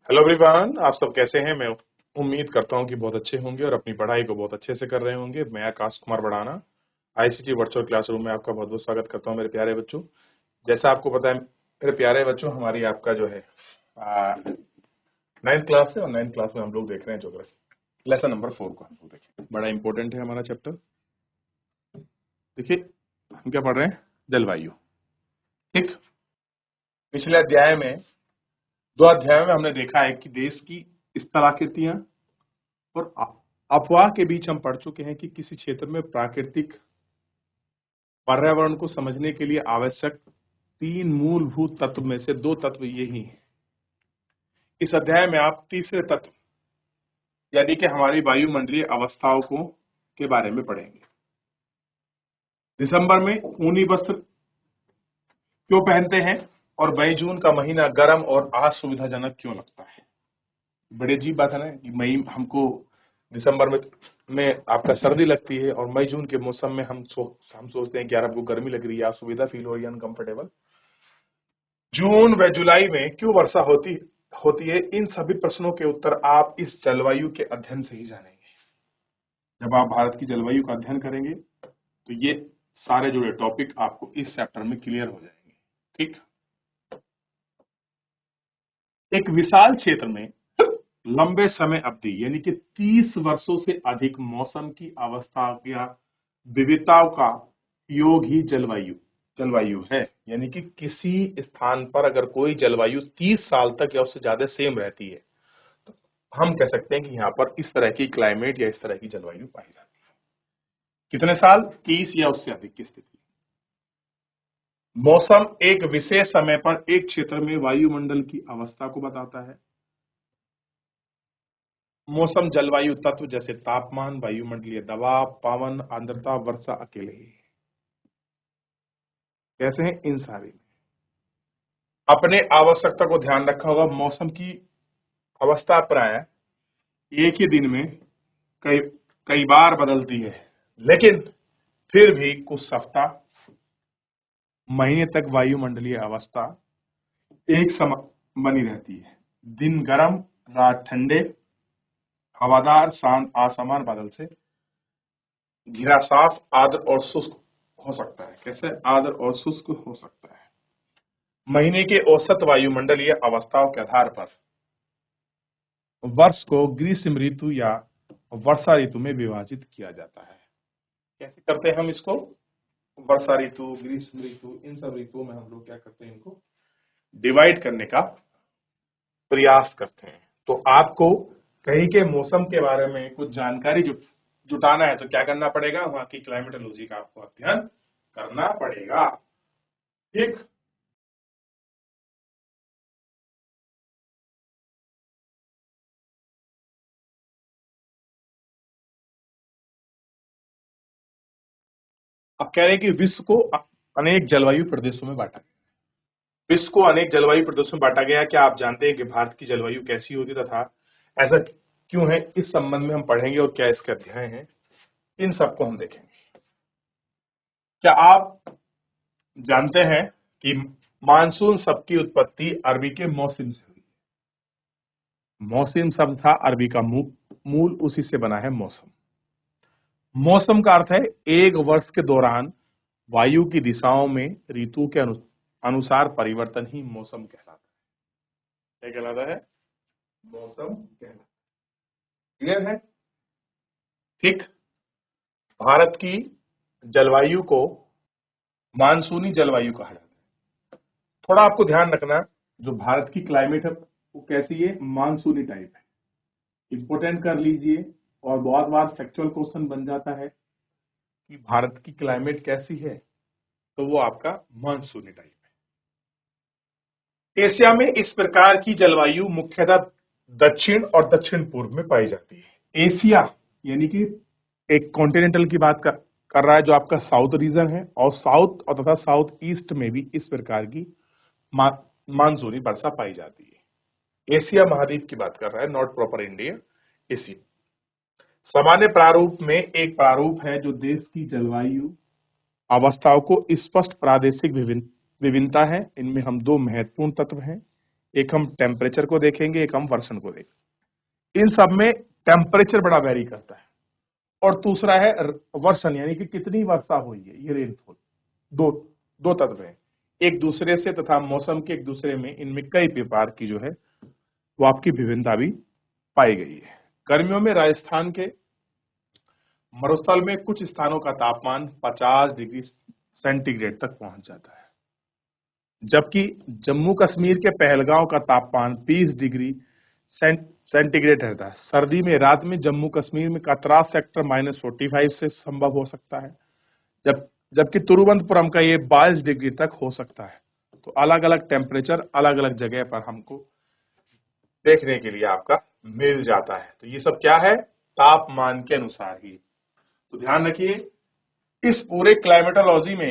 Hello everyone, आप सब कैसे हैं। मैं उम्मीद करता हूं कि बहुत अच्छे होंगे और अपनी पढ़ाई को बहुत अच्छे से कर रहे होंगे। मैं आकाश कुमार बढ़ाना आईसीटी वर्चुअल क्लासरूम में आपका बहुत बहुत स्वागत करता हूं मेरे प्यारे बच्चों। जैसा आपको पता है मेरे प्यारे बच्चों, हमारी आपका जो है 9th क्लास है और 9th क्लास में हम लोग देख रहे हैं ज्योग्राफी लेसन नंबर 4 को। हम लोग देखें, बड़ा इंपॉर्टेंट है हमारा चैप्टर। देखिए, हम क्या पढ़ रहे हैं? जलवायु। ठीक। पिछले अध्याय में, 2 अध्यायों में हमने देखा है कि देश की स्थलाकृतियां और अफवाह के बीच हम पढ़ चुके हैं कि किसी क्षेत्र में प्राकृतिक पर्यावरण को समझने के लिए आवश्यक 3 मूलभूत तत्व में से 2 तत्व यही हैं। इस अध्याय में आप तीसरे तत्व यानी कि हमारी वायुमंडलीय अवस्थाओं को के बारे में पढ़ेंगे। दिसंबर में ऊनी वस्त्र क्यों पहनते हैं और मई जून का महीना गर्म और असुविधाजनक क्यों लगता है? बड़ी अजीब बात है ना कि मई हमको दिसंबर में आपका सर्दी लगती है और मई जून के मौसम में हम सोचते हैं कि यार आपको गर्मी लग रही है, असुविधा फील हो रही है, अनकंफर्टेबल। जून व जुलाई में क्यों वर्षा होती होती है? इन सभी प्रश्नों के उत्तर आप इस जलवायु के अध्ययन से ही जानेंगे। जब आप भारत की जलवायु का अध्ययन करेंगे तो ये सारे जुड़े टॉपिक आपको इस चैप्टर में क्लियर हो जाएंगे। ठीक। एक विशाल क्षेत्र में लंबे समय अवधि यानी कि 30 वर्षों से अधिक मौसम की अवस्था या विविधताओं का योग ही जलवायु है। यानी कि किसी स्थान पर अगर कोई जलवायु 30 साल तक या उससे ज्यादा सेम रहती है तो हम कह सकते हैं कि यहाँ पर इस तरह की क्लाइमेट या इस तरह की जलवायु पाई जाती है। कितने साल? 30 या उससे अधिक की स्थिति। मौसम एक विशेष समय पर एक क्षेत्र में वायुमंडल की अवस्था को बताता है। मौसम जलवायु तत्व जैसे तापमान, वायुमंडलीय दबाव, पवन, आर्द्रता, वर्षा अकेले ही कैसे हैं? इन सारे अपने आवश्यकता को ध्यान रखा होगा। मौसम की अवस्था प्राय एक ही दिन में कई कई बार बदलती है, लेकिन फिर भी कुछ सप्ताह महीने तक वायुमंडलीय अवस्था एक समान बनी रहती है। दिन गर्म, रात ठंडे, हवादार, शांत, असमान बादल से घिरा, साफ, आर्द्र और शुष्क हो सकता है। कैसे? आर्द्र और शुष्क हो सकता है। महीने के औसत वायुमंडलीय अवस्थाओं के आधार पर वर्ष को ग्रीष्म ऋतु या वर्षा ऋतु में विभाजित किया जाता है। कैसे करते हैं हम इसको? वर्षा ऋतु, ग्रीष्म ऋतु, इन सब ऋतुओं में हम लोग क्या करते हैं? इनको डिवाइड करने का प्रयास करते हैं। तो आपको कहीं के मौसम के बारे में कुछ जानकारी जुटाना है तो क्या करना पड़ेगा? वहां की क्लाइमेटोलॉजी का आपको अध्ययन करना पड़ेगा। ठीक। अब कह रहे हैं कि विश्व को अनेक जलवायु प्रदेशों में बांटा गया। विश्व को अनेक जलवायु प्रदेशों में बांटा गया। क्या आप जानते हैं कि भारत की जलवायु कैसी होती तथा ऐसा क्यों है? इस संबंध में हम पढ़ेंगे और क्या इसके अध्याय हैं, इन सबको हम देखेंगे। क्या आप जानते हैं कि मानसून शब्द की उत्पत्ति अरबी के मौसम से हुई? मौसम शब्द था अरबी का मूल उसी से बना है मौसम। मौसम का अर्थ है एक वर्ष के दौरान वायु की दिशाओं में ऋतु के अनुसार परिवर्तन ही मौसम कहलाता है। क्या कहलाता है? मौसम कहलाता है। क्लियर है? ठीक। भारत की जलवायु को मानसूनी जलवायु कहा जाता है। थोड़ा आपको ध्यान रखना, जो भारत की क्लाइमेट है वो कैसी है? मानसूनी टाइप है। इंपोर्टेंट कर लीजिए। और बहुत बार फैक्चुअल क्वेश्चन बन जाता है कि भारत की क्लाइमेट कैसी है, तो वो आपका मानसूनी टाइप है। एशिया में इस प्रकार की जलवायु मुख्यतः दक्षिण और दक्षिण पूर्व में पाई जाती है। एशिया यानी कि एक कॉन्टिनेंटल की बात कर रहा है, जो आपका साउथ रीजन है, और साउथ और तथा साउथ ईस्ट में भी इस प्रकार की मानसूनी वर्षा पाई जाती है। एशिया महाद्वीप की बात कर रहा है, नॉट प्रॉपर इंडिया, एशिया। सामान्य प्रारूप में एक प्रारूप है जो देश की जलवायु अवस्थाओं को स्पष्ट प्रादेशिक विभिन्नता है। इनमें हम 2 महत्वपूर्ण तत्व हैं, एक हम टेम्परेचर को देखेंगे, एक हम वर्षण को देखेंगे। इन सब में टेम्परेचर बड़ा वेरी करता है, और दूसरा है वर्षण, यानी कि कितनी वर्षा हुई है, ये रेनफॉल। दो दो तत्व हैं, एक दूसरे से तथा मौसम के एक दूसरे में, इनमें कई प्रकार की जो है वो आपकी विभिन्नता भी पाई गई है। गर्मियों में राजस्थान के मरुस्थल में कुछ स्थानों का तापमान 50 डिग्री सेंटीग्रेड तक पहुंच जाता है, जबकि जम्मू कश्मीर के पहलगांव का तापमान 20 डिग्री सेंटीग्रेड रहता है। सर्दी में रात में जम्मू कश्मीर में कतरा सेक्टर -45 से संभव हो सकता है, जबकि तिरुवनंतपुरम का ये 22 डिग्री तक हो सकता है। तो अलग अलग टेम्परेचर अलग अलग जगह पर हमको देखने के लिए आपका मिल जाता है। तो ये सब क्या है, तापमान के अनुसार ही। तो ध्यान रखिए, इस पूरे क्लाइमेटोलॉजी में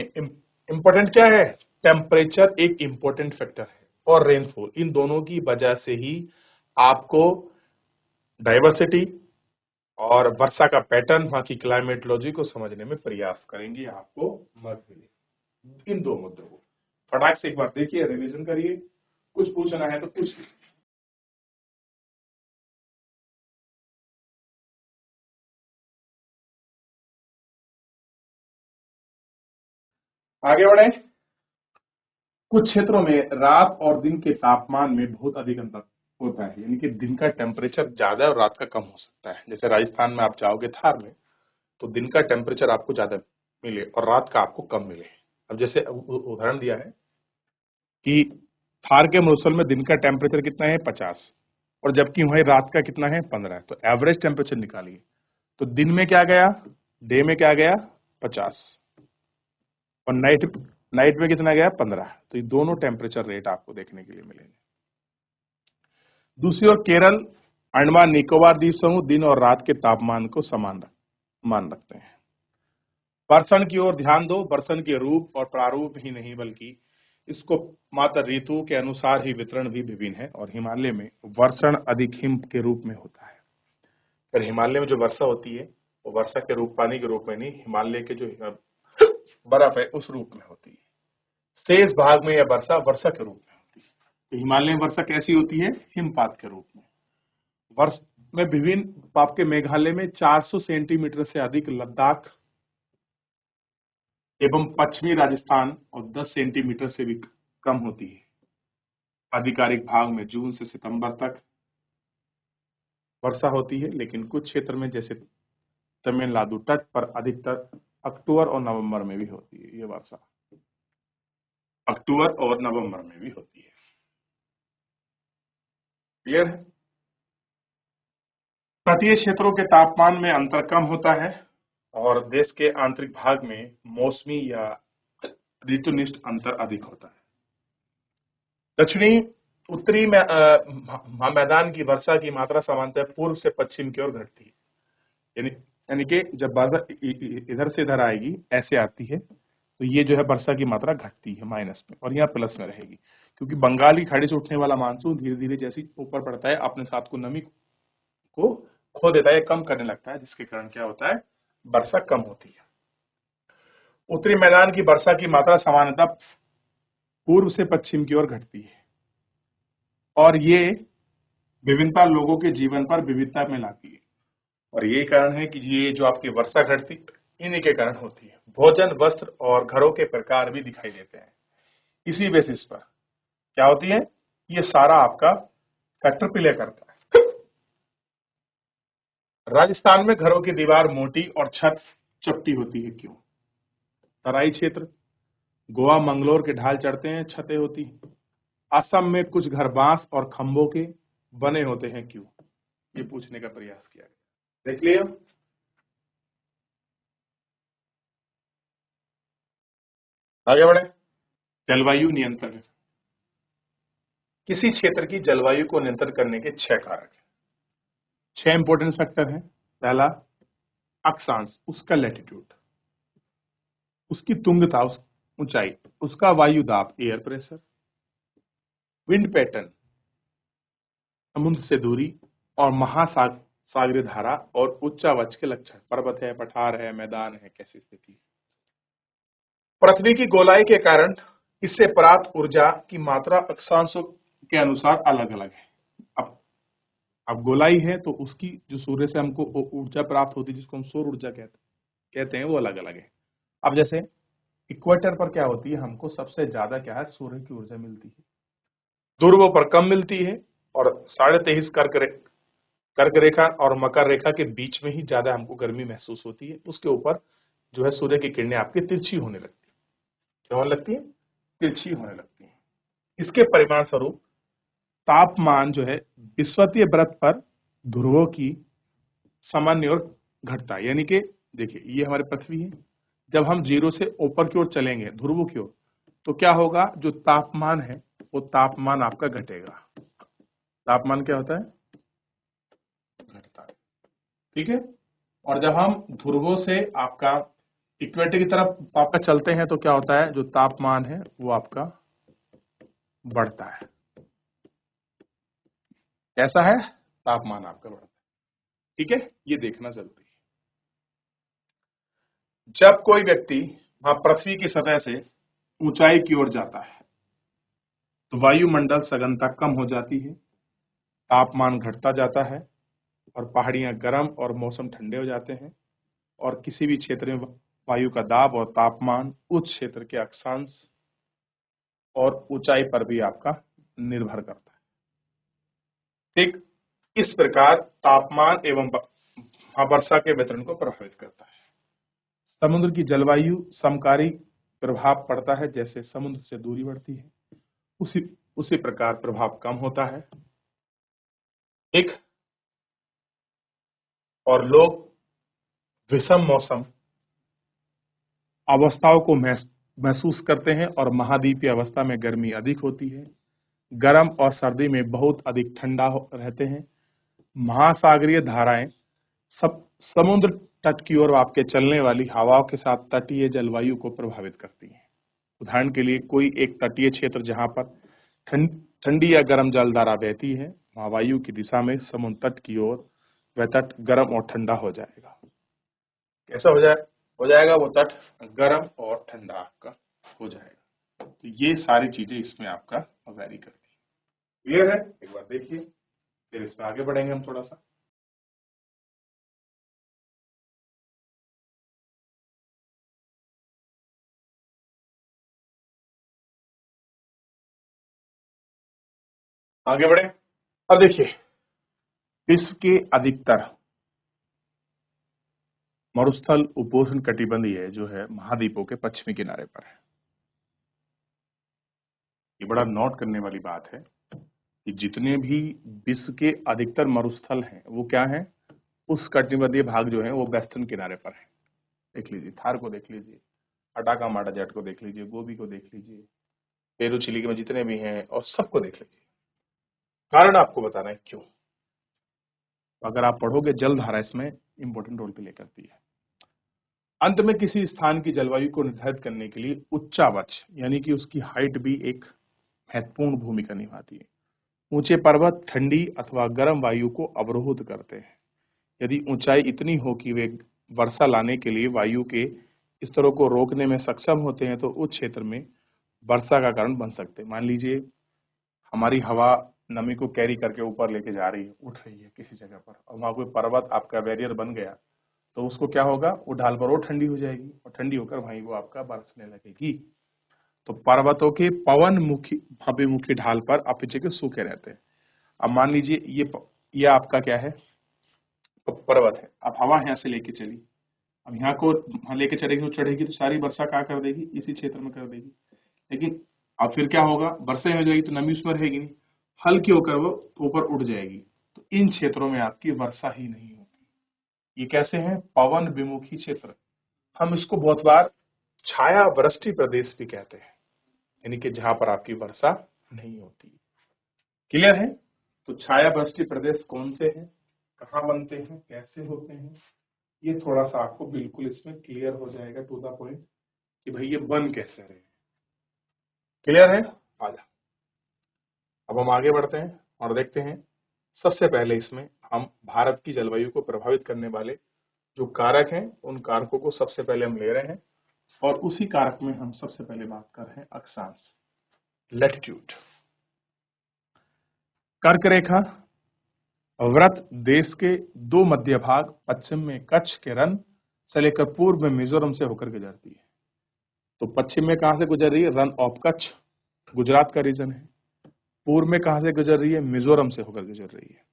इंपॉर्टेंट क्या है, टेम्परेचर एक इंपॉर्टेंट फैक्टर है, और रेनफॉल, इन दोनों की वजह से ही आपको डाइवर्सिटी और वर्षा का पैटर्न, वहां की क्लाइमेटोलॉजी को समझने में प्रयास करेंगे, आपको मदद मिले इन दो मुद्दों को। फटाक से एक बार देखिए, रिवीजन करिए, कुछ पूछना है तो पूछिए। आगे बढ़े। कुछ क्षेत्रों में रात और दिन के तापमान में बहुत अधिक अंतर होता है, यानी कि दिन का टेम्परेचर ज्यादा और रात का कम हो सकता है। जैसे राजस्थान में आप जाओगे थार में, तो दिन का टेम्परेचर आपको ज्यादा मिले और रात का आपको कम मिले। अब जैसे उदाहरण दिया है कि थार के मरुस्थल में दिन का टेम्परेचर कितना है, 50, और जबकि वहीं रात का कितना है, 15 है। तो एवरेज टेम्परेचर निकालिए, तो दिन में क्या गया, डे में क्या गया, 50, और नाइट में कितना गया, 15। तो ये दोनों टेम्परेचर रेट आपको देखने के लिए मिलेंगे। दूसरी ओर केरल, अंडमान निकोबार द्वीप समूह दिन और रात के तापमान को समान मान रखते हैं। वर्षण की ओर ध्यान दो, वर्षण के रूप और प्रारूप ही नहीं बल्कि इसको मात्र ऋतु के अनुसार ही वितरण भी विभिन्न है, और हिमालय में वर्षण अधिक हिम के रूप में होता है। पर हिमालय में जो वर्षा होती है वो वर्षा के रूप, पानी के रूप में नहीं, हिमालय के जो बर्फ है उस रूप में होती है। शेष भाग में यह वर्षा वर्षा के रूप में होती है। तो हिमालय में वर्षा कैसी होती है, हिमपात के रूप में। वर्ष में विभिन्न, आपके मेघालय में 400 सेंटीमीटर से अधिक, लद्दाख एवं पश्चिमी राजस्थान और 10 सेंटीमीटर से भी कम होती है। आधिकारिक भाग में जून से सितंबर तक वर्षा होती है, लेकिन कुछ क्षेत्र में जैसे तमिलनाडु तट पर अधिकतर अक्टूबर और नवंबर में भी होती है। ये वर्षा अक्टूबर और नवंबर में भी होती है। क्लियर है। तटीय क्षेत्रों के तापमान में अंतर कम होता है, और देश के आंतरिक भाग में मौसमी या ऋतुनिष्ठ अंतर अधिक होता है। दक्षिणी उत्तरी में मैदान की वर्षा की मात्रा सामान्यतः पूर्व से पश्चिम की ओर घटती है, यानी कि जब वर्षा इधर से इधर आएगी, ऐसे आती है, तो ये जो है वर्षा की मात्रा घटती है माइनस में, और यहाँ प्लस में रहेगी, क्योंकि बंगाल की खाड़ी से उठने वाला मानसून धीरे धीरे जैसे ऊपर पड़ता है अपने साथ को नमी को खो देता है, कम करने लगता है, जिसके कारण क्या होता है, वर्षा कम होती है। उत्तरी मैदान की वर्षा की मात्रा सामान्यतः पूर्व से पश्चिम की ओर घटती है, और ये विभिन्नता लोगों के जीवन पर विविधता में लाती है, और यही कारण है कि ये जो आपकी वर्षा घटती इन्हीं के कारण होती है। भोजन, वस्त्र और घरों के प्रकार भी दिखाई देते हैं। इसी बेसिस पर क्या होती है, ये सारा आपका फैक्टर प्ले करता है। राजस्थान में घरों की दीवार मोटी और छत चपटी होती है, क्यों। तराई क्षेत्र, गोवा, मंगलोर के ढाल चढ़ते हैं, छतें होती हैं। असम में कुछ घर बांस और खंभों के बने होते हैं, क्यों, ये पूछने का प्रयास किया गया। देख लिया। आगे बढ़े। जलवायु नियंत्रण। किसी क्षेत्र की जलवायु को नियंत्रण करने के 6 कारक हैं, 6 इंपोर्टेंट फैक्टर हैं। पहला, अक्षांश, उसका लैटिट्यूड, उसकी तुंगता, ऊंचाई, उसका वायु दाब, एयर प्रेशर, विंड पैटर्न, समुद्र से दूरी, और महासागरीय धारा और उच्चावच के लक्षण, पर्वत है, पठार है, मैदान है, कैसी स्थिति। पृथ्वी की गोलाई के कारण इससे प्राप्त ऊर्जा की मात्रा अक्षांशों के अनुसार अलग अलग है। अब गोलाई है तो उसकी जो सूर्य से हमको ऊर्जा प्राप्त होती है, जिसको हम सौर ऊर्जा कहते हैं, वो अलग अलग है। अब जैसे इक्वेटर पर क्या होती है, हमको सबसे ज्यादा क्या है, सूर्य की ऊर्जा मिलती है। ध्रुवों पर कम मिलती है और 23.5 कर्क रेखा और मकर रेखा के बीच में ही ज्यादा हमको गर्मी महसूस होती है। उसके ऊपर जो है सूर्य की किरणें आपकी तिरछी होने लगती है। क्या होने लगती है? तिरछी होने लगती है। इसके परिणाम स्वरूप तापमान जो है विषुवतीय वृत्त पर ध्रुवों की सामान्य ओर घटता है। यानी कि देखिए, ये हमारी पृथ्वी है, जब हम जीरो से ऊपर की ओर चलेंगे ध्रुवों की ओर, तो क्या होगा, जो तापमान है वो तापमान आपका घटेगा। तापमान क्या होता है? घटता है। ठीक है। और जब हम ध्रुवों से आपका इक्वेटर की तरफ आपका चलते हैं तो क्या होता है, जो तापमान है वो आपका बढ़ता है। कैसा है? तापमान आपका बढ़ता है। ठीक है, ये देखना जरूरी है। जब कोई व्यक्ति वहां पृथ्वी की सतह से ऊंचाई की ओर जाता है तो वायुमंडल सघनता कम हो जाती है, तापमान घटता जाता है और पहाड़ियां गर्म और मौसम ठंडे हो जाते हैं। और किसी भी क्षेत्र में वायु का दाब और तापमान उस क्षेत्र के अक्षांश और ऊंचाई पर भी आपका निर्भर करता है। ठीक इस प्रकार तापमान एवं वर्षा के वितरण को प्रभावित करता है। समुद्र की जलवायु समकारी प्रभाव पड़ता है। जैसे समुद्र से दूरी बढ़ती है उसी उसी प्रकार प्रभाव कम होता है। एक और लोग विषम मौसम अवस्थाओं को महसूस करते हैं और महाद्वीपीय अवस्था में गर्मी अधिक होती है, गर्म और सर्दी में बहुत अधिक ठंडा रहते हैं। महासागरीय धाराएं सब समुद्र तट की ओर आपके चलने वाली हवाओं के साथ तटीय जलवायु को प्रभावित करती हैं। उदाहरण के लिए कोई एक तटीय क्षेत्र जहां पर ठंडी या गर्म जलधारा बहती है, वहां वायु की दिशा में समुद्र तट की ओर वह तट गर्म और ठंडा हो जाएगा। कैसा हो जाएगा वो तट? गर्म और ठंडा आपका हो जाएगा। तो ये सारी चीजें इसमें आपका वैरी करती है। क्लियर है? एक बार देखिए, फिर इसमें आगे बढ़ेंगे हम थोड़ा सा। आगे बढ़े। अब देखिए, विश्व के अधिकतर मरुस्थल उपोष्ण कटिबंधीय जो है महाद्वीपों के पश्चिमी किनारे पर है। ये बड़ा नोट करने वाली बात है कि जितने भी विश्व के अधिकतर मरुस्थल हैं वो क्या हैं, उस कटिबंधीय भाग जो है वो वेस्टर्न किनारे पर है। देख लीजिए, थार को देख लीजिए, अटाकामा डेजर्ट को देख लीजिए, गोबी को देख लीजिए, पेरू चिली में जितने भी हैं और सबको देख लीजिए। कारण आपको बताना है क्यों। अगर आप पढ़ोगे जलधारा इसमें इंपॉर्टेंट रोल प्ले करती है। अंत में किसी स्थान की जलवायु को निर्धारित करने के लिए उच्चावच यानी कि उसकी हाइट भी एक महत्वपूर्ण भूमिका निभाती है। ऊंचे पर्वत ठंडी अथवा गर्म वायु को अवरोध करते हैं। यदि ऊंचाई इतनी हो कि वे वर्षा लाने के लिए वायु के स्तरों को रोकने में सक्षम होते हैं तो उस क्षेत्र में वर्षा का कारण बन सकते हैं। मान लीजिए हमारी हवा नमी को कैरी करके ऊपर लेके जा रही है, उठ रही है किसी जगह पर, और वहां कोई पर्वत आपका बैरियर बन गया तो उसको क्या होगा, वो ढाल पर और ठंडी हो जाएगी और ठंडी होकर वहीं वो आपका बरसने लगेगी। तो पर्वतों के पवन मुखी अभिमुखी ढाल पर अपीछे के सूखे रहते हैं। अब मान लीजिए ये आपका क्या है, पर्वत है। अब हवा यहाँ से लेके चली, अब यहाँ को लेके चलेगी तो चढ़ेगी तो सारी वर्षा क्या कर देगी, इसी क्षेत्र में कर देगी। लेकिन अब फिर क्या होगा, वर्षा हो जाएगी तो नमी उसमें रहेगी नहीं, हल्की होकर वो ऊपर उड़ जाएगी। तो इन क्षेत्रों में आपकी वर्षा ही नहीं होती। ये कैसे हैं, पवन विमुखी क्षेत्र। हम इसको बहुत बार छाया वृष्टि प्रदेश भी कहते हैं, यानी कि जहां पर आपकी वर्षा नहीं होती। क्लियर है? तो छाया वृष्टि प्रदेश कौन से हैं, कहाँ बनते हैं, कैसे होते हैं, ये थोड़ा सा आपको बिल्कुल इसमें क्लियर हो जाएगा टू द पॉइंट कि भाई ये बन कैसे रहे। क्लियर है? आजा, अब हम आगे बढ़ते हैं और देखते हैं। सबसे पहले इसमें हम भारत की जलवायु को प्रभावित करने वाले जो कारक हैं उन कारकों को सबसे पहले हम ले रहे हैं और उसी कारक में हम सबसे पहले बात कर रहे हैं अक्षांश, लैटिट्यूड। कर्क रेखा व्रत देश के दो मध्य भाग, पश्चिम में कच्छ के रन से लेकर पूर्व में मिजोरम से होकर गुजरती है। तो पश्चिम में कहां से गुजर रही है? रन ऑफ कच्छ, गुजरात का रीजन है। पूर्व में कहां से गुजर रही है? मिजोरम से होकर गुजर रही है।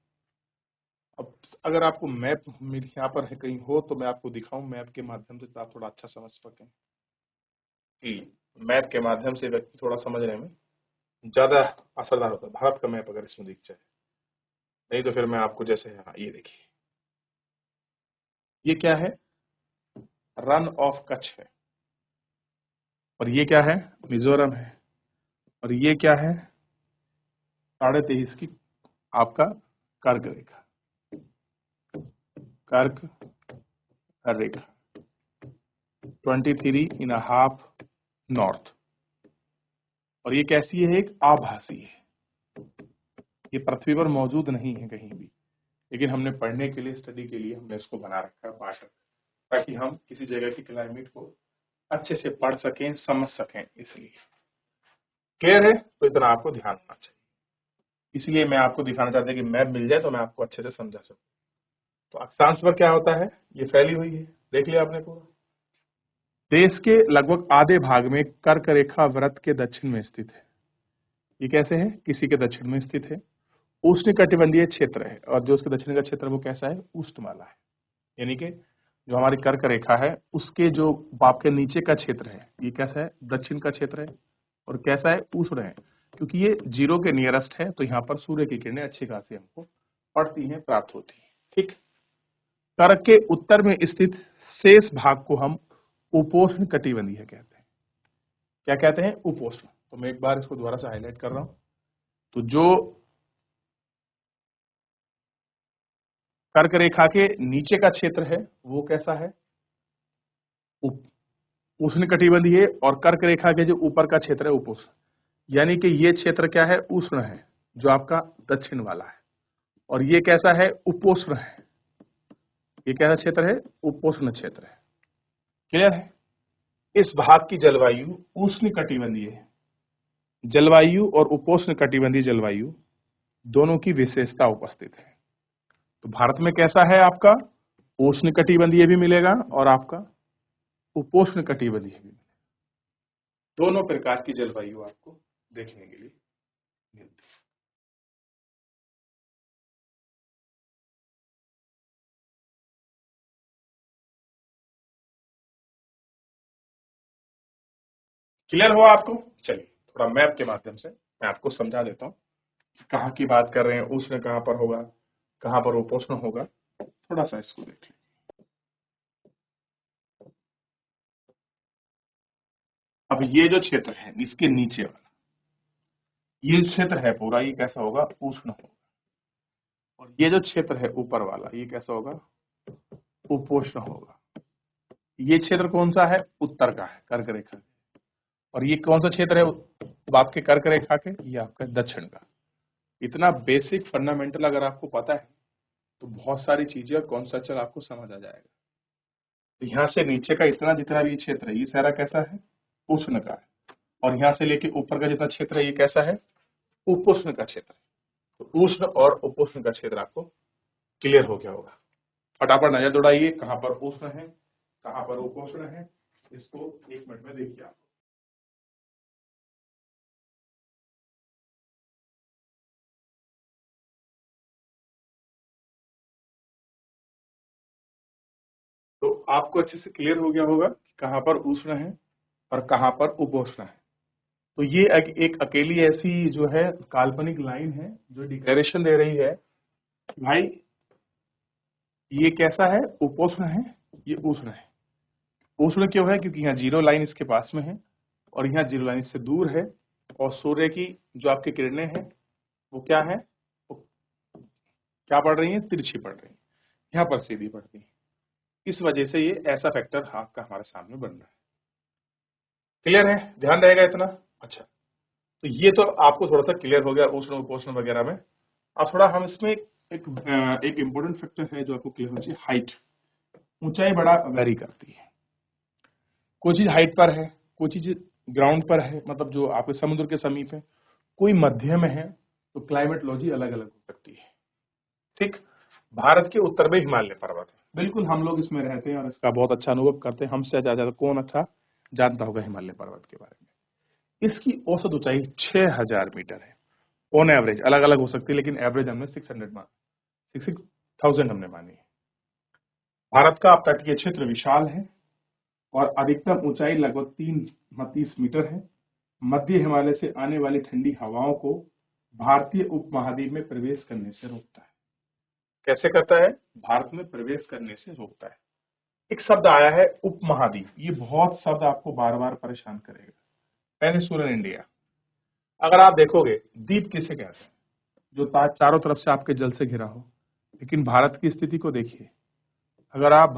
अब अगर आपको मैप मेरे यहाँ पर है कहीं हो तो मैं आपको दिखाऊं मैप के माध्यम से, तो आप थोड़ा अच्छा समझ सकें कि मैप के माध्यम से व्यक्ति थोड़ा समझने में ज्यादा असरदार होता है। भारत का मैप अगर इसमें दिख जाए, नहीं तो फिर मैं आपको जैसे, हाँ ये देखिए, ये क्या है? रन ऑफ कच्छ है, और ये क्या है? मिजोरम है, और ये क्या है? 23.5 की आपका कर्क रेखा, कर्क रेखा 23.5 नॉर्थ। और ये कैसी है? एक आभासी है, ये पृथ्वी पर मौजूद नहीं है कहीं भी, लेकिन हमने पढ़ने के लिए, स्टडी के लिए हमने इसको बना रखा है, बांट रखा है, ताकि हम किसी जगह की क्लाइमेट को अच्छे से पढ़ सकें, समझ सकें। इसलिए क्लियर है? तो इतना आपको ध्यान होना चाहिए। इसलिए मैं आपको दिखाना चाहता हूं कि मैप मिल जाए तो मैं आपको अच्छे से समझा सकूं। तो अक्षांश पर क्या होता है? ये फैली हुई है, देख लिया आपने पूरा। देश के लगभग आधे भाग में कर्क रेखा व्रत के दक्षिण में स्थित है। ये कैसे है? किसी के दक्षिण में स्थित है, उष्णकटिबंधीय क्षेत्र है, और जो उसके दक्षिण का क्षेत्र वो कैसा है? उष्णमाला है। यानी कि जो हमारी कर्क रेखा है उसके जो आपके नीचे का क्षेत्र है, ये कैसा है? दक्षिण का क्षेत्र है, और कैसा है? उष्ण है, क्योंकि ये जीरो के नियरेस्ट है, तो यहाँ पर सूर्य की किरणें अच्छी खासी हमको पड़ती हैं, प्राप्त होती हैं। ठीक। कर्क के उत्तर में स्थित शेष भाग को हम उपोष्ण कटिबंधीय कहते हैं। क्या कहते हैं? उपोष्ण। तो मैं एक बार इसको दोबारा से हाईलाइट कर रहा हूं। तो जो कर्क रेखा के नीचे का क्षेत्र है वो कैसा है? उष्ण कटिबंधीय, और कर्क रेखा के जो ऊपर का क्षेत्र है उपोष्ण। यानी कि ये क्षेत्र क्या है? उष्ण है, जो आपका दक्षिण वाला है, और ये कैसा है? उपोष्ण है। ये कैसा क्षेत्र है? उपोष्ण क्षेत्र है। क्लियर है? इस भाग की जलवायु उष्ण कटिबंधीय है। जलवायु और उपोष्ण कटिबंधीय जलवायु दोनों की विशेषता उपस्थित है। तो भारत में कैसा है? आपका उष्ण कटिबंधीय भी मिलेगा और आपका उपोष्ण कटिबंधीय भी मिलेगा। दोनों प्रकार की जलवायु आपको देखने के लिए मिलती है। क्लियर हुआ आपको? चलिए थोड़ा मैप के माध्यम से मैं आपको समझा देता हूं, कहाँ की बात कर रहे हैं, उष्ण कहां पर होगा, कहां पर उपोष्ण होगा। थोड़ा सा इसको देख लें। अब ये जो क्षेत्र है इसके नीचे वाला ये क्षेत्र है पूरा, ये कैसा होगा? उष्ण होगा। और ये जो क्षेत्र है ऊपर वाला ये कैसा होगा? उपोष्ण होगा। ये क्षेत्र कौन सा है? उत्तर का है, कर्क रेखा। और ये कौन सा क्षेत्र है आपके कर्क रेखा के? ये आपका दक्षिण का। इतना बेसिक फंडामेंटल अगर आपको पता है तो बहुत सारी चीजें और कॉन्सेप्चुअल आपको समझ आ जाएगा। तो यहाँ से नीचे का इतना जितना भी क्षेत्र है ये सारा कैसा है? उष्ण का है। और यहाँ से लेके ऊपर का जितना क्षेत्र है ये कैसा है? उपोष्ण का क्षेत्र है। तो उष्ण और उपोष्ण का क्षेत्र आपको क्लियर हो गया होगा। फटाफट नजर दौड़ाइए, कहां पर उष्ण है, कहां पर उपोष्ण है, इसको 1 मिनट में देखिए आप। तो आपको अच्छे से क्लियर हो गया होगा कि कहां पर उष्ण है और कहां पर उपोष्ण है। तो ये एक अकेली ऐसी जो है काल्पनिक लाइन है जो डिक्लेरेशन दे रही है कि भाई ये कैसा है? उपोष्ण है, ये उष्ण है। उष्ण क्यों है? क्योंकि यहाँ जीरो लाइन इसके पास में है और यहाँ जीरो लाइन इससे दूर है, और सूर्य की जो आपकी किरणें हैं वो क्या है? वो क्या पड़ रही है? तिरछी पड़ रही है, यहाँ पर सीधी पड़ती है। इस वजह से ये ऐसा फैक्टर आपका हमारे सामने बन रहा है। क्लियर है? ध्यान रहेगा इतना? अच्छा, तो ये तो आपको थोड़ा सा क्लियर हो गया उष्ण उपोष्ण वगैरह में। अब थोड़ा हम इसमें एक इम्पोर्टेंट फैक्टर है जो आपको क्लियर होना चाहिए। हाइट, ऊंचाई बड़ा वेरी करती है। कोई चीज हाइट पर है, कोई चीज ग्राउंड पर है, मतलब जो आपके समुद्र के समीप है, कोई मध्य में है तो क्लाइमेटोलॉजी अलग अलग हो सकती है। ठीक, भारत के उत्तर में हिमालय पर्वत है, बिल्कुल हम लोग इसमें रहते हैं और इसका बहुत अच्छा अनुभव करते हैं। हमसे ज्यादा कौन अच्छा जानता होगा हिमालय पर्वत के बारे में। इसकी औसत ऊंचाई 6000 मीटर है। ऑन एवरेज अलग अलग हो सकती है, लेकिन एवरेज हमने 6000 हमने मानी है। भारत का तटीय क्षेत्र विशाल है और अधिकतम ऊंचाई लगभग 330 मीटर है। मध्य हिमालय से आने वाली ठंडी हवाओं को भारतीय उपमहाद्वीप में प्रवेश करने से रोकता है। कैसे करता है? भारत में प्रवेश करने से रोकता है। एक शब्द आया है उपमहाद्वीप, ये बहुत शब्द आपको बार बार परेशान करेगा। पेनिनसुलर इंडिया, अगर आप देखोगे द्वीप किसे कहते हैं? जो चारों तरफ से आपके जल से घिरा हो। लेकिन भारत की स्थिति को देखिए, अगर आप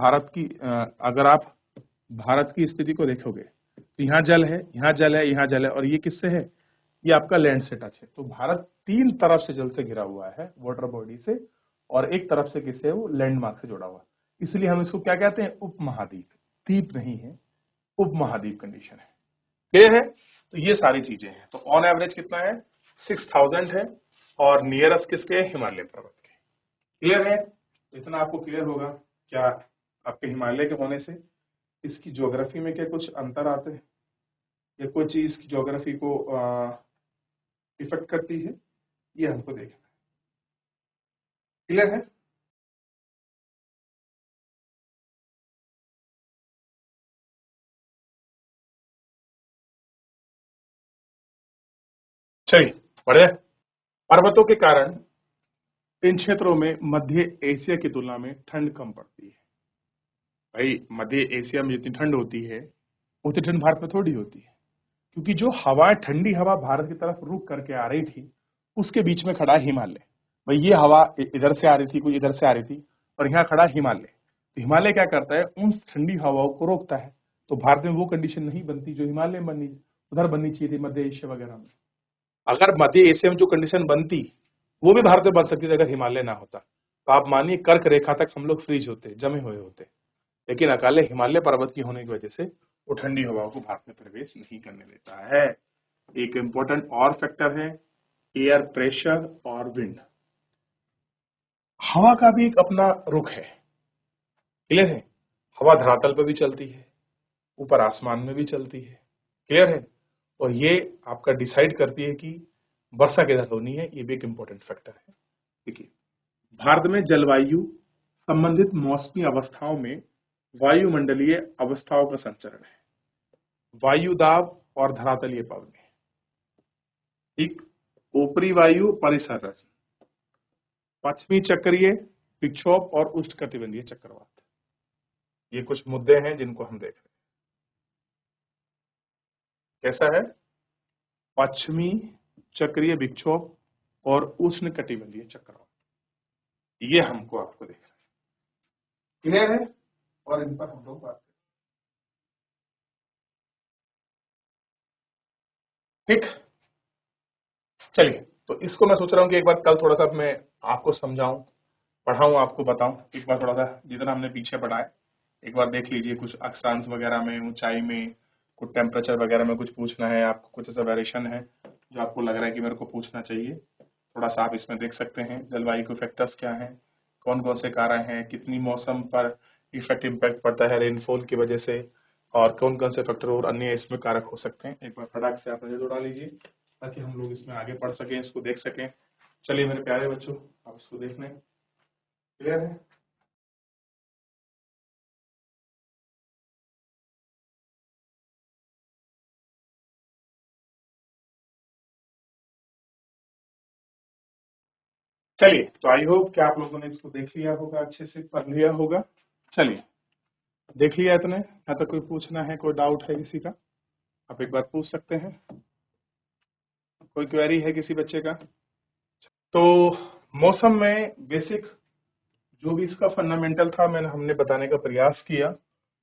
भारत की स्थिति को देखोगे तो यहाँ जल है, यहाँ जल है, यहाँ जल है, और ये किससे है? ये आपका लैंड से टच है। तो भारत 3 तरफ से जल से घिरा हुआ है, वाटर बॉडी से, और एक तरफ से किससे? वो लैंडमार्क से जुड़ा हुआ। इसलिए हम इसको क्या कहते हैं? उपमहाद्वीप। द्वीप नहीं है, उपमहाद्वीप कंडीशन है। क्लियर है? तो ये सारी चीजें हैं। तो ऑन एवरेज कितना है? 6000 है, और नियरेस्ट किसके? हिमालय पर्वत के। क्लियर है? तो इतना आपको क्लियर होगा क्या आपके हिमालय के होने से इसकी ज्योग्राफी में क्या कुछ अंतर आते हैं, या कोई चीज की ज्योग्राफी को इफेक्ट करती है, ये हमको देखना है। क्लियर है? चलिए बढ़िया। पर्वतों के कारण इन क्षेत्रों में मध्य एशिया की तुलना में ठंड कम पड़ती है। भाई मध्य एशिया में जितनी ठंड होती है उतनी ठंड भारत में थोड़ी होती है, क्योंकि जो हवा, ठंडी हवा भारत की तरफ रुक करके आ रही थी, उसके बीच में खड़ा है हिमालय। भाई ये हवा इधर से आ रही थी, कुछ इधर से आ रही थी, और यहाँ खड़ा हिमालय। तो हिमालय क्या करता है? उन ठंडी हवाओं को रोकता है। तो भारत में वो कंडीशन नहीं बनती जो हिमालय में बननी, उधर बननी चाहिए थी, मध्य एशिया वगैरह में। अगर मध्य एशिया में जो कंडीशन बनती, वो भी भारत में बन सकती थी अगर हिमालय ना होता। तो आप मानिए कर्क रेखा तक हम लोग फ्रीज होते, जमे हुए होते। लेकिन अकाले हिमालय पर्वत की होने की वजह से वो ठंडी हवाओं को भारत में प्रवेश नहीं करने देता है। एक इंपॉर्टेंट और फैक्टर है एयर प्रेशर और विंड। हवा का भी एक अपना रुख है। क्लियर है? हवा धरातल पर भी चलती है, ऊपर आसमान में भी चलती है। क्लियर है? और ये आपका डिसाइड करती है कि वर्षा किधर होनी है। ये भी एक इंपॉर्टेंट फैक्टर है। देखिए, भारत में जलवायु संबंधित मौसमी अवस्थाओं में वायुमंडलीय अवस्थाओं का संचरण है, वायु दाब और धरातलीय पवन। ठीक, ऊपरी वायु परिसंरचना, पश्चिमी चक्रीय विक्षोभ और उष्णकटिबंधीय चक्रवात। ये कुछ मुद्दे हैं जिनको हम देख रहे हैं। कैसा है? पश्चिमी चक्रीय विक्षोभ और उष्णकटिबंधीय चक्रवात, ये हमको आपको देख रहे हैं। क्लियर है? और इन पर हम लोग बात करें। ठीक, चलिए। तो इसको मैं सोच रहा हूँ कि एक बार कल थोड़ा सा मैं आपको समझाऊं, पढ़ाऊं, आपको बताऊं। एक बार थोड़ा सा जितना हमने पीछे पढ़ा है एक बार देख लीजिए। कुछ अक्षांश वगैरह में, ऊंचाई में, कुछ टेम्परेचर वगैरह में कुछ पूछना है आपको, कुछ ऐसा वेरिएशन है जो आपको लग रहा है कि मेरे को पूछना चाहिए, थोड़ा सा आप इसमें देख सकते हैं। जलवायु के फैक्टर्स क्या हैं, कौन कौन से कारण हैं, कितनी मौसम पर इम्पैक्ट पड़ता है रेनफॉल की वजह से, और कौन कौन से फैक्टर और अन्य इसमें कारक हो सकते हैं। एक बार फटाक से आप नजर दौड़ा लीजिए ताकि हम लोग इसमें आगे पढ़ सकें, इसको देख सकें। चलिए मेरे प्यारे बच्चों, आप इसको देख लें। क्लियर है? चलिए, तो आई होप कि आप लोगों ने इसको देख लिया होगा, अच्छे से पढ़ लिया होगा। चलिए, देख लिया इतने, या तो कोई पूछना है, कोई डाउट है किसी का, आप एक बार पूछ सकते हैं। कोई क्वेरी है किसी बच्चे का? तो मौसम में बेसिक जो भी इसका फंडामेंटल था हमने बताने का प्रयास किया,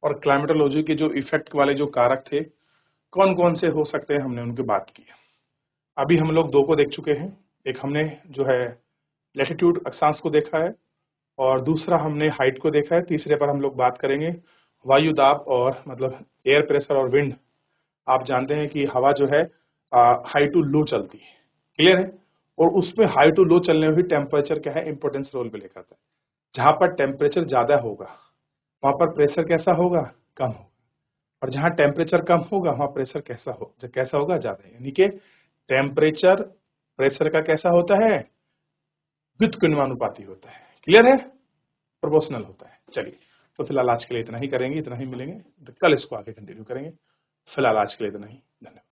और क्लाइमेटोलॉजी के जो इफेक्ट वाले जो कारक थे कौन कौन से हो सकते हैं हमने उनकी बात की। अभी हम लोग 2 को देख चुके हैं। एक हमने जो है लैटिट्यूड अक्षांश को देखा है, और दूसरा हमने हाइट को देखा है। तीसरे पर हम लोग बात करेंगे वायु दाब और मतलब एयर प्रेशर और विंड। आप जानते हैं कि हवा जो है हाई टू लो चलती है। क्लियर है? और उसमें हाई टू लो चलने में भी टेम्परेचर क्या है, इंपॉर्टेंस रोल प्ले करता है। जहां पर टेम्परेचर ज्यादा होगा वहां पर प्रेशर कैसा होगा, कम होगा, और जहां टेम्परेचर कम होगा वहां प्रेशर कैसा होगा, ज्यादा। यानी कि टेम्परेचर प्रेशर का कैसा होता है, व्युत्क्रमानुपाती होता है। क्लियर है, प्रोपोर्शनल होता है। चलिए, तो फिलहाल आज के लिए इतना ही करेंगे, इतना ही मिलेंगे, तो कल इसको आगे कंटिन्यू करेंगे। फिलहाल आज के लिए इतना ही, धन्यवाद।